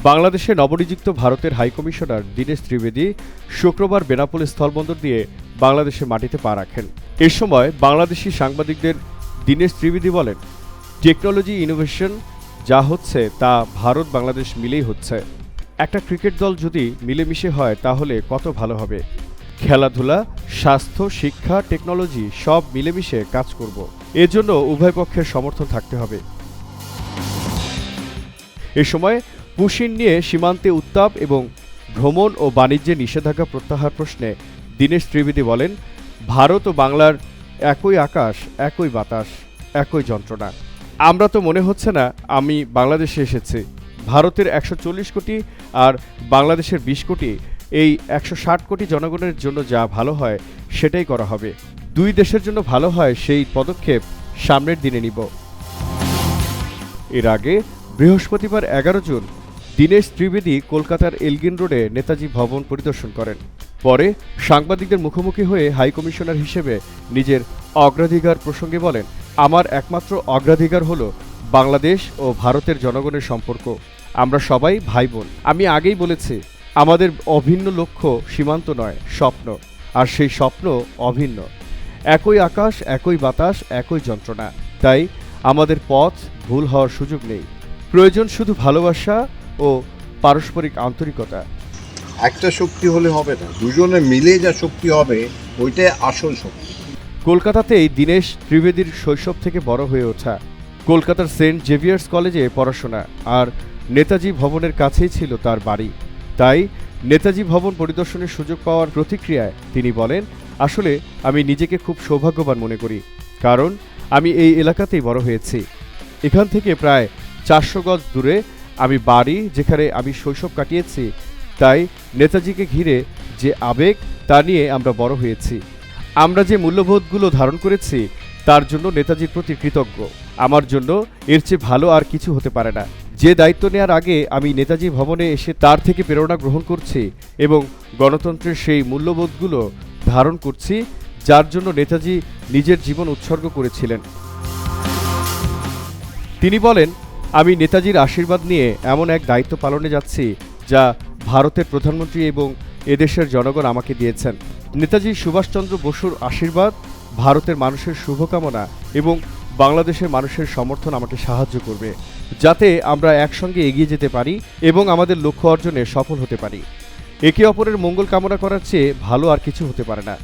বাংলাদেশে নবনিযুক্ত ভারতের হাইকমিশনার দীনেশ ত্রিবেদী শুক্রবার বেনাপোল স্থলবন্দর দিয়ে বাংলাদেশের মাটিতে পা রাখেন। এ সময় বাংলাদেশি সাংবাদিকদের দীনেশ ত্রিবেদী বলেন, টেকনোলজি ইনোভেশন যা হচ্ছে তা ভারত বাংলাদেশ মিলেই হচ্ছে। একটা ক্রিকেট দল যদি মিলেমিশে হয় তাহলে কত ভালো হবে। খেলাধুলা, স্বাস্থ্য, শিক্ষা, টেকনোলজি সব মিলেমিশে কাজ করব। এজন্য উভয় পক্ষের সমর্থন থাকতে হবে। এ সময় পুশিন নিয়ে সীমান্তে উত্তাপ এবং ভ্রমণ ও বাণিজ্যে নিষেধাজ্ঞা প্রত্যাহার প্রশ্নে দীনেশ ত্রিবেদী বলেন, ভারত ও বাংলার একই আকাশ, একই বাতাস, একই যন্ত্রণা। আমরা তো মনে হচ্ছে না আমি বাংলাদেশে এসেছি। ভারতের ১৪০ কোটি আর বাংলাদেশের ২০ কোটি, এই ১৬০ কোটি জনগণের জন্য যা ভালো হয় সেটাই করা হবে। দুই দেশের জন্য ভালো হয় সেই পদক্ষেপ সামনের দিনে নিব। এর আগে বৃহস্পতিবার ১১ জুন দীনেশ ত্রিবেদী কলকাতার এলগিন রোডে নেতাজি ভবন পরিদর্শন করেন। পরে সাংবাদিকদের মুখোমুখি হয়ে হাইকমিশনার হিসেবে নিজের অগ্রাধিকার প্রসঙ্গে বলেন, আমার একমাত্র অগ্রাধিকার হল বাংলাদেশ ও ভারতের জনগণের সম্পর্ক। আমরা সবাই ভাই বোন। আমি আগেই বলেছি, আমাদের অভিন্ন লক্ষ্য সীমান্ত নয়, স্বপ্ন। আর সেই স্বপ্ন অভিন্ন। একই আকাশ, একই বাতাস, একই যন্ত্রণা। তাই আমাদের পথ ভুল হওয়ার সুযোগ নেই। প্রয়োজন শুধু ভালোবাসা ও পারস্পরিক আন্তরিকতা। একটা শক্তি হলে হবে না, দুজনে মিলে যা শক্তি হবে ওইটাই আসল শক্তি। কলকাতাতেই দীনেশ ত্রিবেদীর শৈশব থেকে বড় হয়ে ওঠা। কলকাতার সেন্ট জেভিয়ার্স কলেজে পড়াশোনা আর নেতাজি ভবনের কাছেই ছিল তার বাড়ি। তাই নেতাজি ভবন পরিদর্শনের সুযোগ পাওয়ার প্রতিক্রিয়ায় তিনি বলেন, আসলে আমি নিজেকে খুব সৌভাগ্যবান মনে করি, কারণ আমি এই এলাকাতেই বড় হয়েছি। এখান থেকে প্রায় ৪০০ গজ দূরে আমি বাড়ি, যেখানে আমি শৈশব কাটিয়েছি। তাই নেতাজিকে ঘিরে যে আবেগ, তা নিয়ে আমরা বড় হয়েছি। আমরা যে মূল্যবোধগুলো ধারণ করেছি তার জন্য নেতাজির প্রতি কৃতজ্ঞ। আমার জন্য এর চেয়ে ভালো আর কিছু হতে পারে না। যে দায়িত্ব নেওয়ার আগে আমি নেতাজি ভবনে এসে তার থেকে প্রেরণা গ্রহণ করছি এবং গণতন্ত্রের সেই মূল্যবোধগুলো ধারণ করছি যার জন্য নেতাজি নিজের জীবন উৎসর্গ করেছিলেন। তিনি বলেন, আমি নেতাজির আশীর্বাদ নিয়ে এমন এক দায়িত্ব পালনে যাচ্ছি যা ভারতের প্রধানমন্ত্রী এবং এদেশের জনগণ আমাকে দিয়েছেন। নেতাজি সুভাষচন্দ্র বসুর আশীর্বাদ, ভারতের মানুষের শুভকামনা এবং বাংলাদেশের মানুষের সমর্থন আমাকে সাহায্য করবে, যাতে আমরা একসঙ্গে এগিয়ে যেতে পারি এবং আমাদের লক্ষ্য অর্জনে সফল হতে পারি। একে অপরের মঙ্গল কামনা করার চেয়ে ভালো আর কিছু হতে পারে না।